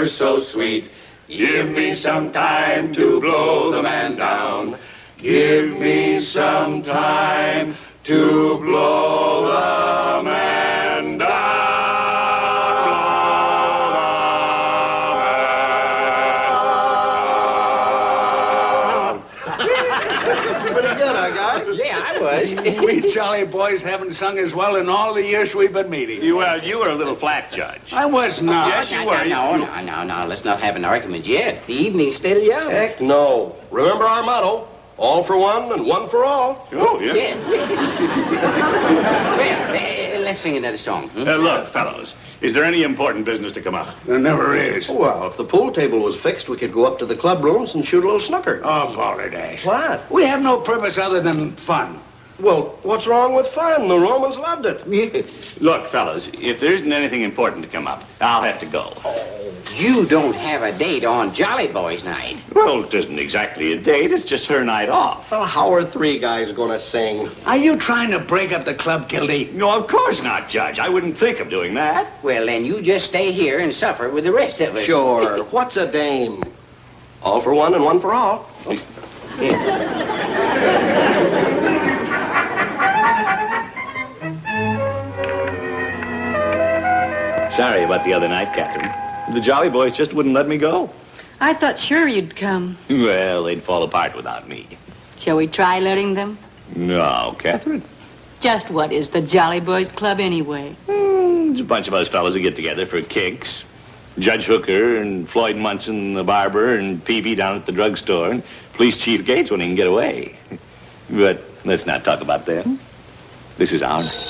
you're so sweet. Give me some time to blow the man down. Give me some time to blow the man down. Pretty good, huh, guys? Yeah, I was. We jolly boys haven't sung as well in all the years we've been meeting. Well, you were a little flat, Judge. I was not. Yes, you were. No, let's not have an argument yet. The evening's still young. Heck no. Remember our motto, all for one and one for all. Oh, yeah. Yeah. Well, let's sing another song. Look, fellows, is there any important business to come up? There never is. Well, if the pool table was fixed, we could go up to the club rooms and shoot a little snooker. Oh, balderdash. What? We have no purpose other than fun. Well, what's wrong with fun? The Romans loved it. Look, fellows, if there isn't anything important to come up, I'll have to go. You don't have a date on Jolly Boys Night. Well, it isn't exactly a date. It's just her night off. Well, how are three guys gonna sing? Are you trying to break up the club, Gildy? No, of course not, Judge. I wouldn't think of doing that. Well, then you just stay here and suffer with the rest of us. Sure. What's a dame? All for one and one for all. Sorry about the other night, Kathryn. The Jolly Boys just wouldn't let me go. I thought sure you'd come. Well, they'd fall apart without me. Shall we try letting them? No, Kathryn. Just what is the Jolly Boys Club anyway? It's a bunch of us fellows who get together for kicks. Judge Hooker and Floyd Munson, the barber, and Peavy down at the drugstore, and Police Chief Gates when he can get away. But let's not talk about them. This is our night.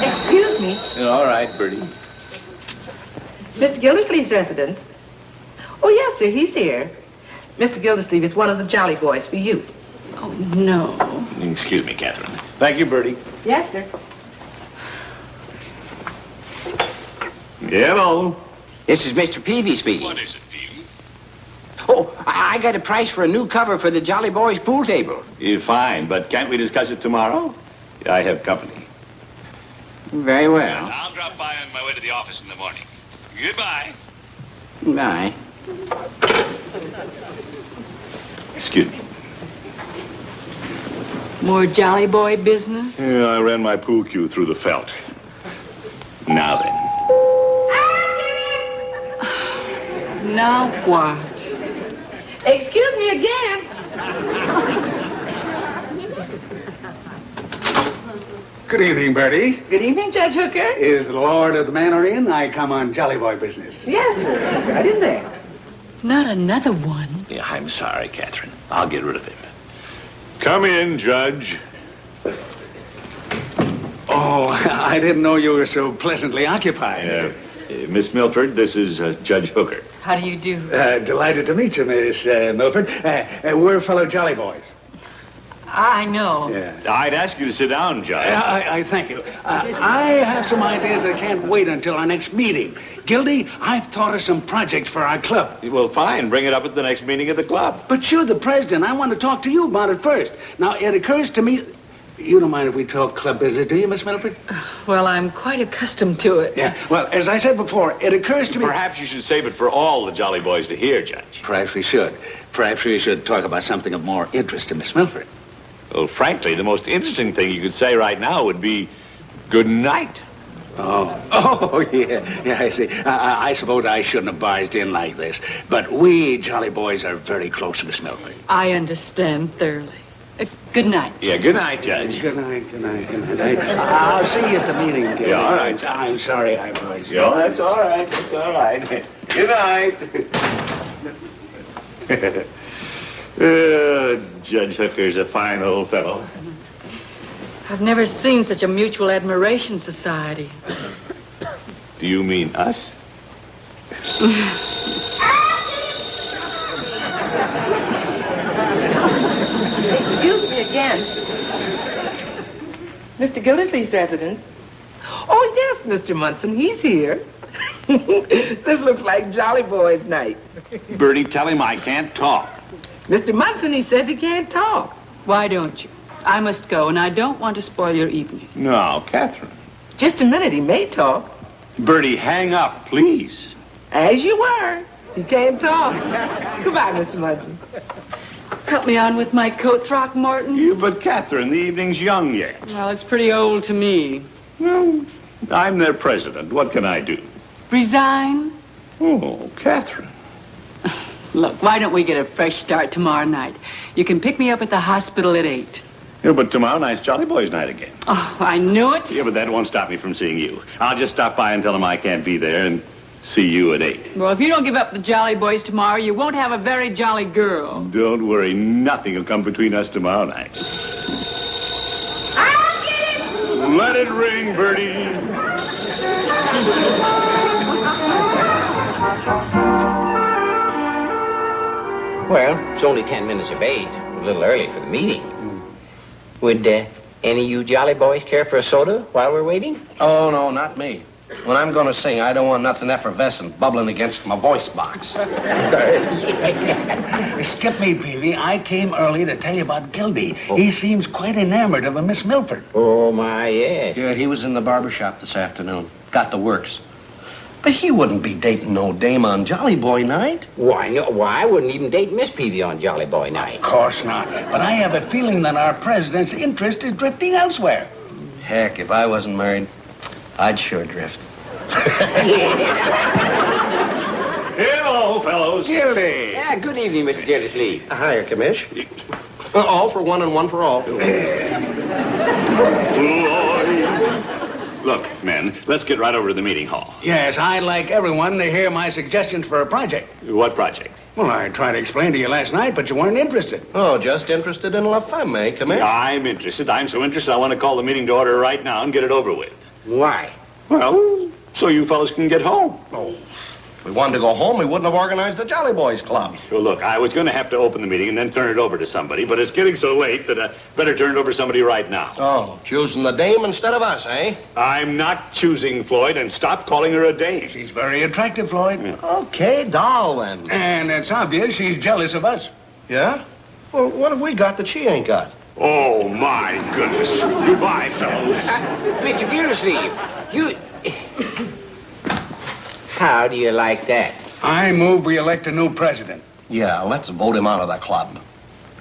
Excuse me. All right, Birdie. Mr. Gildersleeve's residence. Oh, yes, sir, he's here. Mr. Gildersleeve is one of the Jolly Boys for you. Oh, no. Excuse me, Kathryn. Thank you, Birdie. Yes, sir. Hello. This is Mr. Peavy speaking. What is it, Peavy? Oh, I got a price for a new cover for the Jolly Boys pool table. Fine, but can't we discuss it tomorrow? I have company. Very well. I'll drop by on my way to the office in the morning. Goodbye. Bye. Excuse me. More Jolly Boy business? Yeah, I ran my pool cue through the felt. Now then. Now what? Excuse me again. Good evening, Birdie. Good evening, Judge Hooker. Is the Lord of the Manor in? I come on Jolly Boy business. Yes, sir. That's right in there. Not another one. Yeah, I'm sorry, Kathryn. I'll get rid of him. Come in, Judge. Oh, I didn't know you were so pleasantly occupied. Miss Milford, this is Judge Hooker. How do you do? Delighted to meet you, Miss Milford. We're fellow Jolly Boys. I know. Yeah. I'd ask you to sit down, Judge. I thank you. I have some ideas that can't wait until our next meeting. Gildy, I've thought of some projects for our club. Well, fine. Bring it up at the next meeting of the club. But you're the president. I want to talk to you about it first. Now, it occurs to me... You don't mind if we talk club business, do you, Miss Milford? Well, I'm quite accustomed to it. Yeah. Well, as I said before, it occurs to me... Perhaps you should save it for all the Jolly Boys to hear, Judge. Perhaps we should. Perhaps we should talk about something of more interest to Miss Milford. Well, frankly, the most interesting thing you could say right now would be good night. Oh, yeah. Yeah, I see. I suppose I shouldn't have barged in like this. But we Jolly Boys are very close, Miss Milford. I understand thoroughly. Good night. Yeah, good night, Judge. Good night, good night, good night. I'll see you at the meeting. Yeah, all right, Judge. I'm sorry I barged in. Yeah, that's all right. That's all right. Good night. Judge Hooker's a fine old fellow. I've never seen such a mutual admiration society. Do you mean us? Excuse me again. Mr. Gildersleeve's residence. Oh, yes, Mr. Munson. He's here. This looks like Jolly Boys' night. Birdie, tell him I can't talk. Mr. Munson, he says he can't talk. Why don't you? I must go, and I don't want to spoil your evening. No, Kathryn. Just a minute, he may talk. Birdie, hang up, please. As you were. He can't talk. Goodbye, Mr. Munson. Help me on with my coat, Throckmorton. But Kathryn, the evening's young yet. Well, it's pretty old to me. Well, I'm their president. What can I do? Resign? Oh, Kathryn. Look, why don't we get a fresh start tomorrow night? You can pick me up at the hospital at 8. Yeah, but tomorrow night's Jolly Boys night again. Oh, I knew it. Yeah, but that won't stop me from seeing you. I'll just stop by and tell them I can't be there and see you at 8. Well, if you don't give up the Jolly Boys tomorrow, you won't have a very jolly girl. Don't worry. Nothing will come between us tomorrow night. I'll get it! Let it ring, Birdie. Well, it's only 10 minutes of 8. A little early for the meeting. Would any of you jolly boys care for a soda while we're waiting? Oh, no, not me. When I'm going to sing, I don't want nothing effervescent bubbling against my voice box. Skip me, Peavy. I came early to tell you about Gildy. He seems quite enamored of a Miss Milford. Oh, my, yeah. Yeah, he was in the barber shop this afternoon. Got the works. But he wouldn't be dating no dame on Jolly Boy night. Why, no, why, I wouldn't even date Miss Peavy on Jolly Boy night. Of course not. But I have a feeling that our president's interest is drifting elsewhere. Heck, if I wasn't married, I'd sure drift. Hello, fellows. Gildy. Yeah, good evening, Mr. Gildersleeve. Hiya, commish. All for one and one for all. Look, men, let's get right over to the meeting hall. Yes, I'd like everyone to hear my suggestions for a project. What project? Well, I tried to explain to you last night, but you weren't interested. Oh, just interested in La Femme, eh, commish? I'm interested. I'm so interested I want to call the meeting to order right now and get it over with. Why? Well, so you fellas can get home. Oh, if we wanted to go home, we wouldn't have organized the Jolly Boys Club. Well, look, I was going to have to open the meeting and then turn it over to somebody, but it's getting so late that I better turn it over to somebody right now. Oh, choosing the dame instead of us, eh? I'm not choosing Floyd, and stop calling her a dame. She's very attractive, Floyd. Okay, doll, then. And it's obvious she's jealous of us. Yeah? Well, what have we got that she ain't got? Oh, my goodness. Goodbye, fellows. Mr. Gildersleeve, you... How do you like that? I move we elect a new president. Yeah, let's vote him out of the club.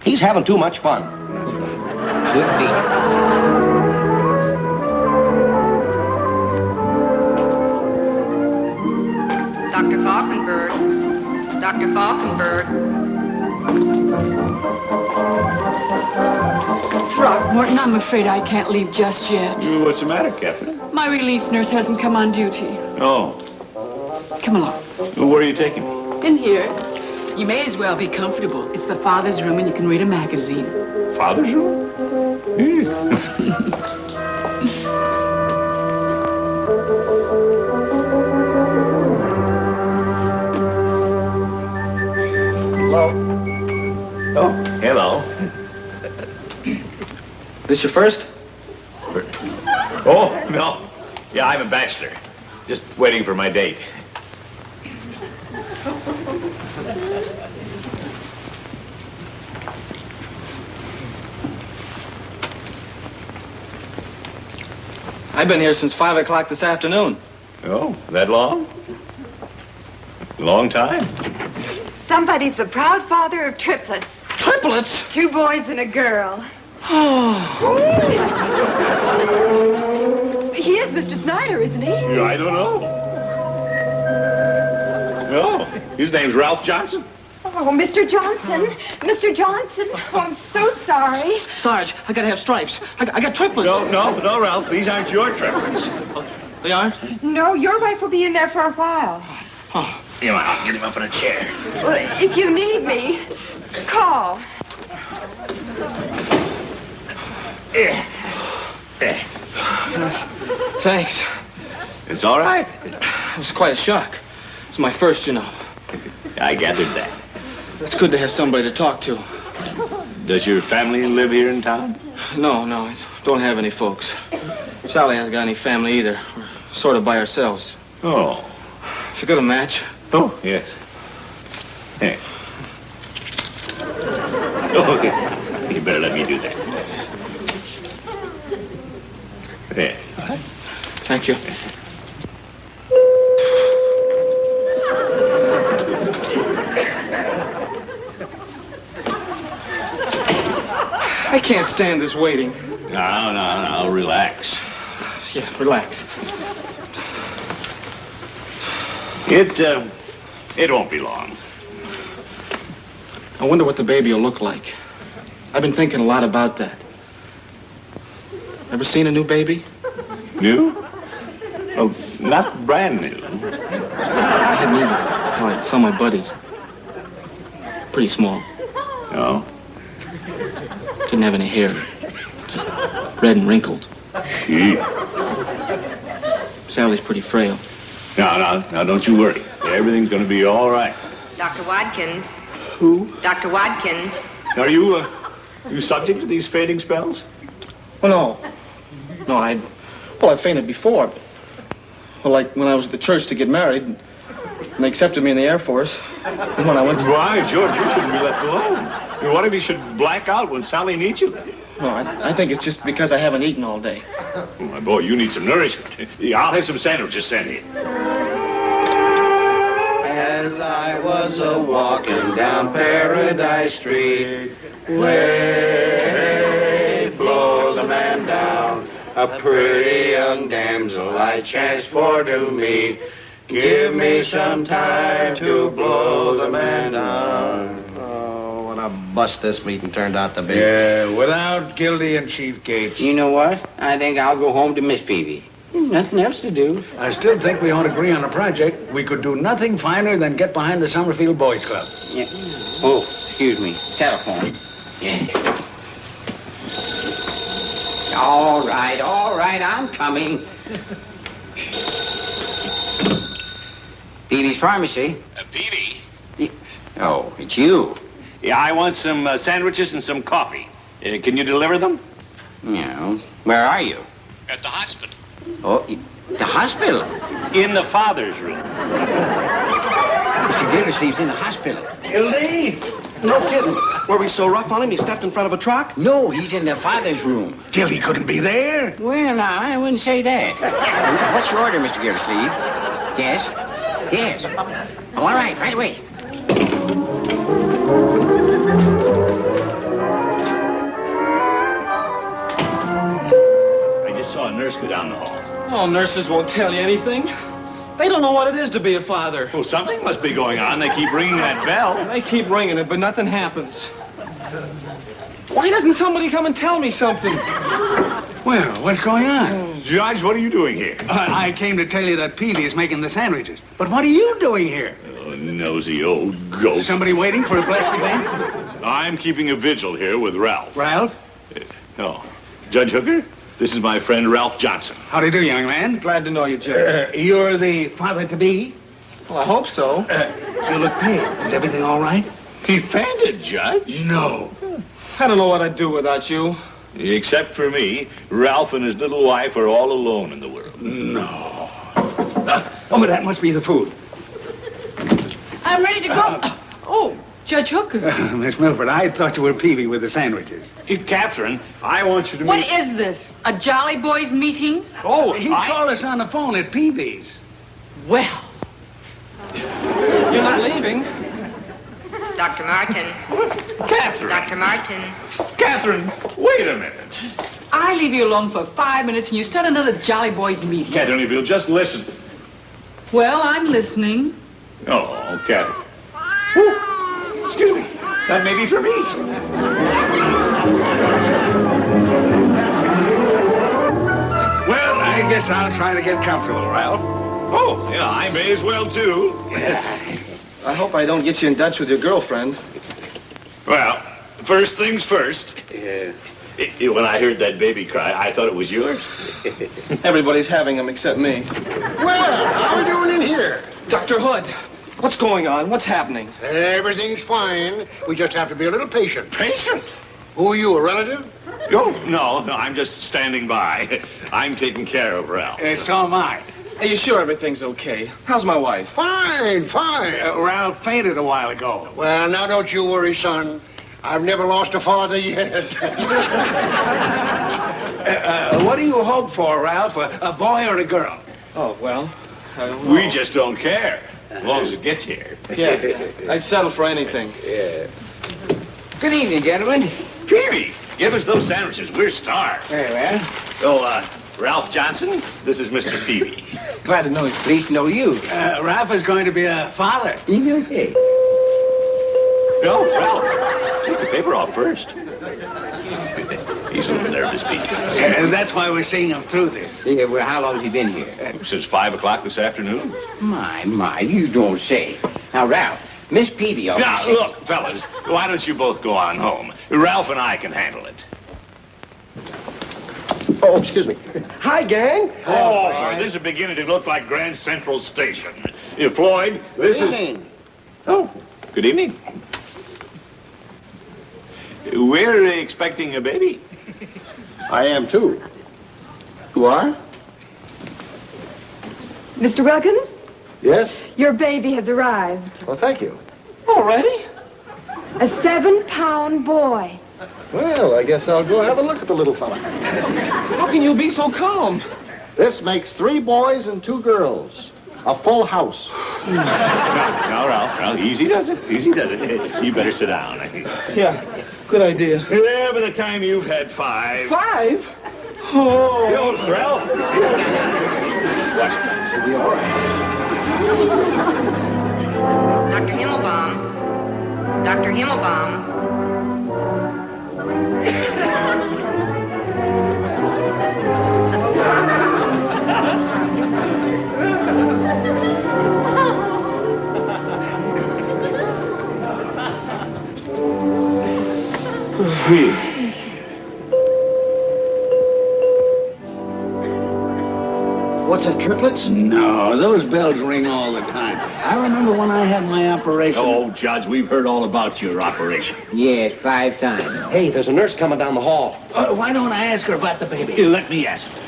He's having too much fun. Good beat. Dr. Falkenberg. Dr. Falkenberg. Throckmorton, I'm afraid I can't leave just yet. What's the matter, Kathryn? My relief nurse hasn't come on duty. Oh. Come along. Where are you taking me? In here. You may as well be comfortable. It's the father's room and you can read a magazine. Father's room? Hello? Oh, hello. This your first? Oh, no. Yeah, I'm a bachelor. Just waiting for my date. I've been here since 5 o'clock this afternoon. Oh, that long? Long time. Somebody's the proud father of triplets. Triplets? 2 boys and a girl. He is Mr. Snyder, isn't he? Yeah, I don't know. No, his name's Ralph Johnson. Oh, Mr. Johnson. Mr. Johnson. Oh, I'm so sorry. Sarge, I gotta have stripes. I got triplets. No, Ralph. These aren't your triplets. They aren't? No, your wife will be in there for a while. Oh. Come on, I'll get him up in a chair. Well, if you need me, call. Thanks. It's all right. It was quite a shock. It's my first, you know. I gathered that. It's good to have somebody to talk to. Does your family live here in town? No, I don't have any folks. Sally hasn't got any family either. We're sort of by ourselves. Oh. If you got a match. Oh, yes. Hey. Oh, okay. You better let me do that. There. Thank you. I can't stand this waiting. No, relax. Yeah, relax. It won't be long. I wonder what the baby will look like. I've been thinking a lot about that. Ever seen a new baby? New? Well, not brand new. I hadn't either. Some of my buddies. Pretty small. No? Didn't have any hair. Just red and wrinkled. Gee. Sally's pretty frail. No, don't you worry. Everything's going to be all right. Dr. Watkins. Who? Dr. Watkins. Are you subject to these fainting spells? Oh, no. No, I fainted before. But, well, like when I was at the church to get married, and they accepted me in the Air Force. And when I went to... Why, George, you shouldn't be left alone. I mean, what if you should black out when Sally needs you? No, I think it's just because I haven't eaten all day. Oh, my boy, you need some nourishment. I'll have some sandwiches sent in. As I was a-walking down Paradise Street, way flow the man down, a pretty young damsel I chanced for to meet. Give me some time to blow the man down. Oh, what a bust this meeting turned out to be. Yeah, without Gildy and Chief Gates. You know what? I think I'll go home to Miss Peavy. Nothing else to do. I still think we ought to agree on a project. We could do nothing finer than get behind the Summerfield Boys Club. Yeah. Oh, excuse me. Telephone. Yeah. All right, I'm coming. Peavy's Pharmacy. Peavy? Oh, it's you. Yeah, I want some sandwiches and some coffee. Can you deliver them? Yeah. Where are you? At the hospital. Oh, the hospital? In the father's room. Mr. Gildersleeve's in the hospital. Gildy? No kidding. Were we so rough on him he stepped in front of a truck? No, he's in the father's room. Gildy couldn't be there. Well, now, I wouldn't say that. What's your order, Mr. Gildersleeve? Yes? Yes. Oh, all right away. I just saw a nurse go down the hall. Oh, nurses won't tell you anything. They don't know what it is to be a father. Oh, something must be going on. They keep ringing that bell. They keep ringing it, but nothing happens. Why doesn't somebody come and tell me something? Well, what's going on? Judge, what are you doing here? I came to tell you that Peavy is making the sandwiches. But what are you doing here? Oh, nosy old goat. Somebody waiting for a blessed event? I'm keeping a vigil here with Ralph. Ralph? Oh, Judge Hooker, this is my friend Ralph Johnson. How do you do, young man? Glad to know you, Judge. You're the father-to-be? Well, I hope so. You look pale. Is everything all right? He fainted, Judge. No. I don't know what I'd do without you. Except for me, Ralph and his little wife are all alone in the world. No. Oh, that must be the food. I'm ready to go. Oh, Judge Hooker. Miss Milford, I thought you were Peavy with the sandwiches. Catherine, I want you to What meet... is this? A Jolly Boys meeting? Oh, He called us on the phone at Peavy's. Well, You're not leaving. Dr. Martin. Catherine! Dr. Martin. Catherine, wait a minute. I leave you alone for 5 minutes and you start another Jolly Boys meeting. Catherine, if you'll just listen. Well, I'm listening. Oh, Catherine. Ooh, excuse me. That may be for me. Well, I guess I'll try to get comfortable, Ralph. Oh, yeah, I may as well, too. I hope I don't get you in Dutch with your girlfriend. Well, first things first. When I heard that baby cry, I thought it was yours. Everybody's having them except me. Well, how are we doing in here? Dr. Hood, what's going on? What's happening? Everything's fine. We just have to be a little patient. Patient? Who are you, a relative? Oh, no, I'm just standing by. I'm taking care of Ralph. So am I. Are you sure everything's okay? How's my wife? Fine. Ralph fainted a while ago. Well, now don't you worry, son. I've never lost a father yet. What do you hope for, Ralph? A boy or a girl? Oh, well, We just don't care, as long as it gets here. yeah, I'd settle for anything. Yeah. Good evening, gentlemen. Peavy, give us those sandwiches. We're starved. Very well. So, Ralph Johnson, this is Mr. Peavy. Glad to know you. Pleased to know you. Ralph is going to be a father. Okay. No, Ralph, take the paper off first. He's a little nervous, Peavy. And that's why we're seeing him through this. Yeah, well, how long has he been here? Since 5 o'clock this afternoon. My, you don't say. Now, Ralph, Miss Peavy... Now, look, fellas, why don't you both go on home? Ralph and I can handle it. Oh, excuse me. Hi, gang. Oh, this is beginning to look like Grand Central Station. Floyd, this is... Oh, good evening. We're expecting a baby. I am, too. You are? Mr. Wilkins, Yes? your baby has arrived. Well, thank you. Already? A 7-pound boy. Well, I guess I'll go have a look at the little fella. How can you be so calm? This makes 3 boys and 2 girls. A full house. Now, Ralph, easy does it. Easy does it. You better sit down. Yeah, good idea. Yeah, by the time you've had 5... 5? Oh. Yo, Ralph. Watch it. It'll be all right. Dr. Himmelbaum. Dr. Himmelbaum. What's it, triplets? No, those bells ring all the time. I remember when I had my operation. Oh, Judge, we've heard all about your operation. Yes, 5 times. Hey, there's a nurse coming down the hall. Why don't I ask her about the baby? Let me ask her.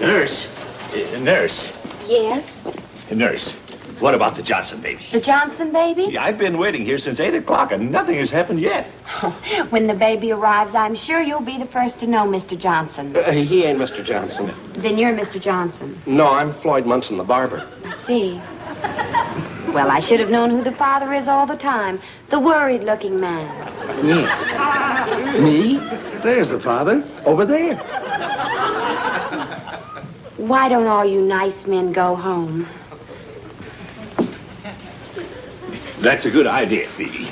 Nurse. Nurse. Yes? Nurse. What about the Johnson baby? The Johnson baby? I've been waiting here since 8 o'clock and nothing has happened yet. When the baby arrives, I'm sure you'll be the first to know, Mr. Johnson. He ain't Mr. Johnson. Then you're Mr. Johnson. No, I'm Floyd Munson, the barber. I see. Well, I should have known who the father is all the time. The worried-looking man. Yeah. Me? There's the father. Over there. Why don't all you nice men go home? That's a good idea, Phoebe.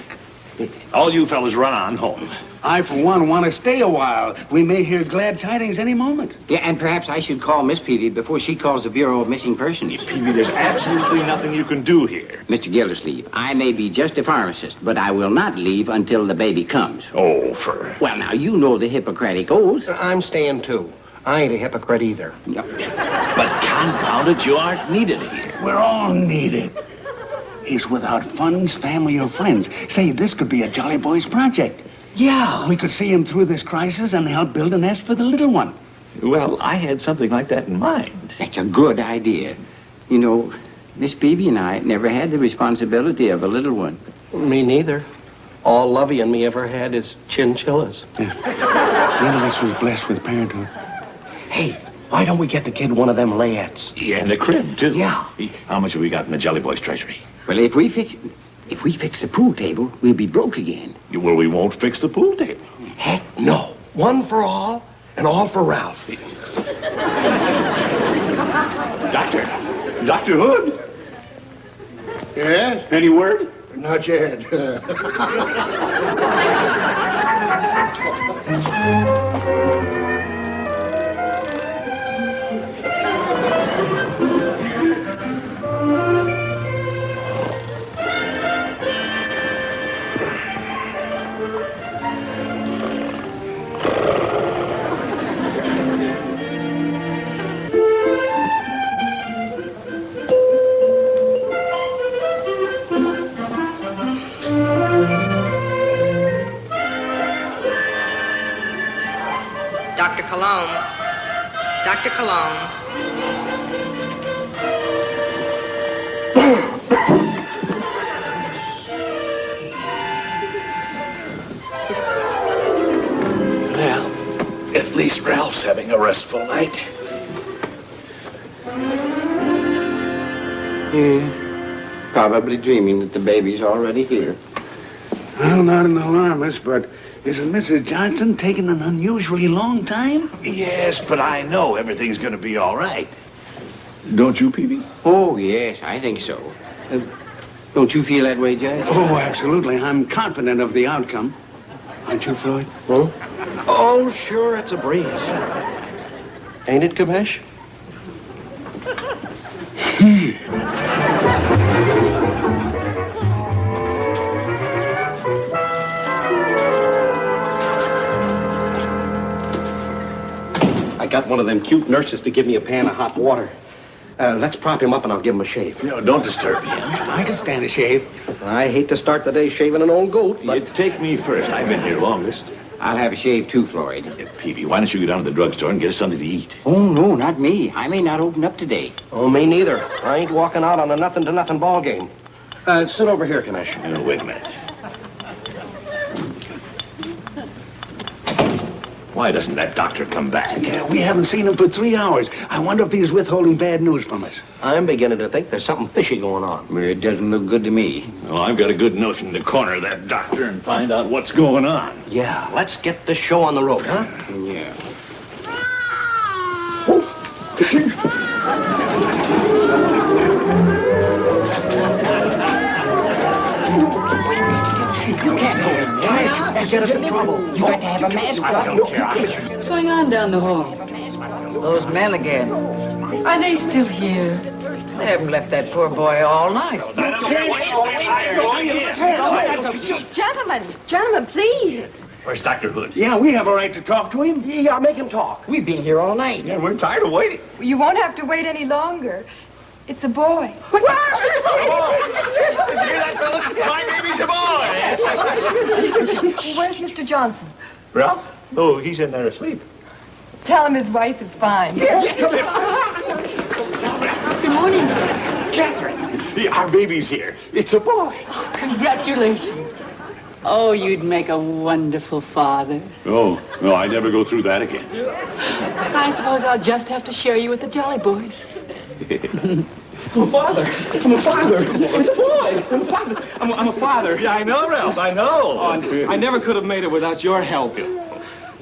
All you fellas run on home. I, for one, want to stay a while. We may hear glad tidings any moment. Yeah, and perhaps I should call Miss Peavy before she calls the Bureau of Missing Persons. Peavy, there's absolutely nothing you can do here. Mr. Gildersleeve, I may be just a pharmacist, but I will not leave until the baby comes. Oh, for... Well, now, you know the Hippocratic oath. I'm staying, too. I ain't a hypocrite either. No. But confound it, you aren't needed here. We're all needed. He's without funds, family, or friends. Say, this could be a Jolly Boys project. Yeah, we could see him through this crisis and help build a nest for the little one. Well, I had something like that in mind. That's a good idea. You know, Miss Peavy and I never had the responsibility of a little one. Me neither. All Lovey and me ever had is chinchillas. None of us was blessed with parenthood. Hey, why don't we get the kid one of them layettes? Yeah, and the crib, too. Yeah. How much have we got in the Jolly Boys treasury? Well, if we fix the pool table, we'll be broke again. Well, we won't fix the pool table. Heck no. One for all and all for Ralph. Dr. Hood? Yeah? Any word? Not yet. Dr. Cologne. Dr. Cologne. At least Ralph's having a restful night. Yeah. Probably dreaming that the baby's already here. Well, not an alarmist, but isn't Mrs. Johnson taking an unusually long time? Yes, but I know everything's going to be all right. Don't you, Peavy? Oh, yes, I think so. Don't you feel that way, Judge? Oh, absolutely. I'm confident of the outcome. Aren't you, Floyd? Huh? Oh, sure, it's a breeze. Ain't it, Kamesh? I got one of them cute nurses to give me a pan of hot water. Let's prop him up and I'll give him a shave. No, don't disturb me. I can stand a shave. I hate to start the day shaving an old goat, but... You take me first. I've been here longest. I'll have a shave too, Floyd. Peavy, why don't you go down to the drugstore and get us something to eat? Oh, no, not me. I may not open up today. Oh, me neither. I ain't walking out on a nothing-to-nothing ball game. Sit over here, Kamesh. Wait a minute. Why doesn't that doctor come back? Yeah, we haven't seen him for 3 hours. I wonder if he's withholding bad news from us. I'm beginning to think there's something fishy going on. Well, it doesn't look good to me. Well, I've got a good notion to corner that doctor and find out what's going on. Yeah, let's get the show on the road, huh? Yeah. You can't go in there. That'll get us in trouble. You got to have a mask on. I don't care. What's going on down the hall? Those men again. Are they still here? They haven't left that poor boy all night. Gentlemen, please. Where's Dr. Hood? Yeah, we have a right to talk to him. Yeah, make him talk. We've been here all night. Yeah, we're tired of waiting. You won't have to wait any longer. It's a boy. Hear that, fellas? My baby's a boy! Where's Mr. Johnson? Ralph? Oh, he's in there asleep. Tell him his wife is fine. Good morning. Kathryn, our baby's here. It's a boy. Congratulations. Oh, you'd make a wonderful father. Oh, no, I never go through that again. I suppose I'll just have to share you with the Jolly Boys. I'm a father. I'm a father. It's a boy. I'm a father. I'm a father. Yeah, I know, Ralph. I know. Oh, I never could have made it without your help. You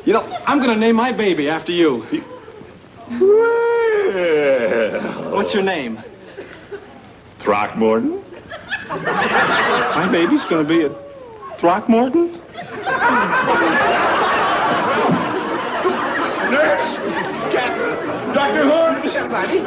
know, I'm going to name my baby after you. Well. What's your name? Throckmorton? My baby's going to be a Throckmorton? Nurse! Kathryn! Dr. Hood! Somebody!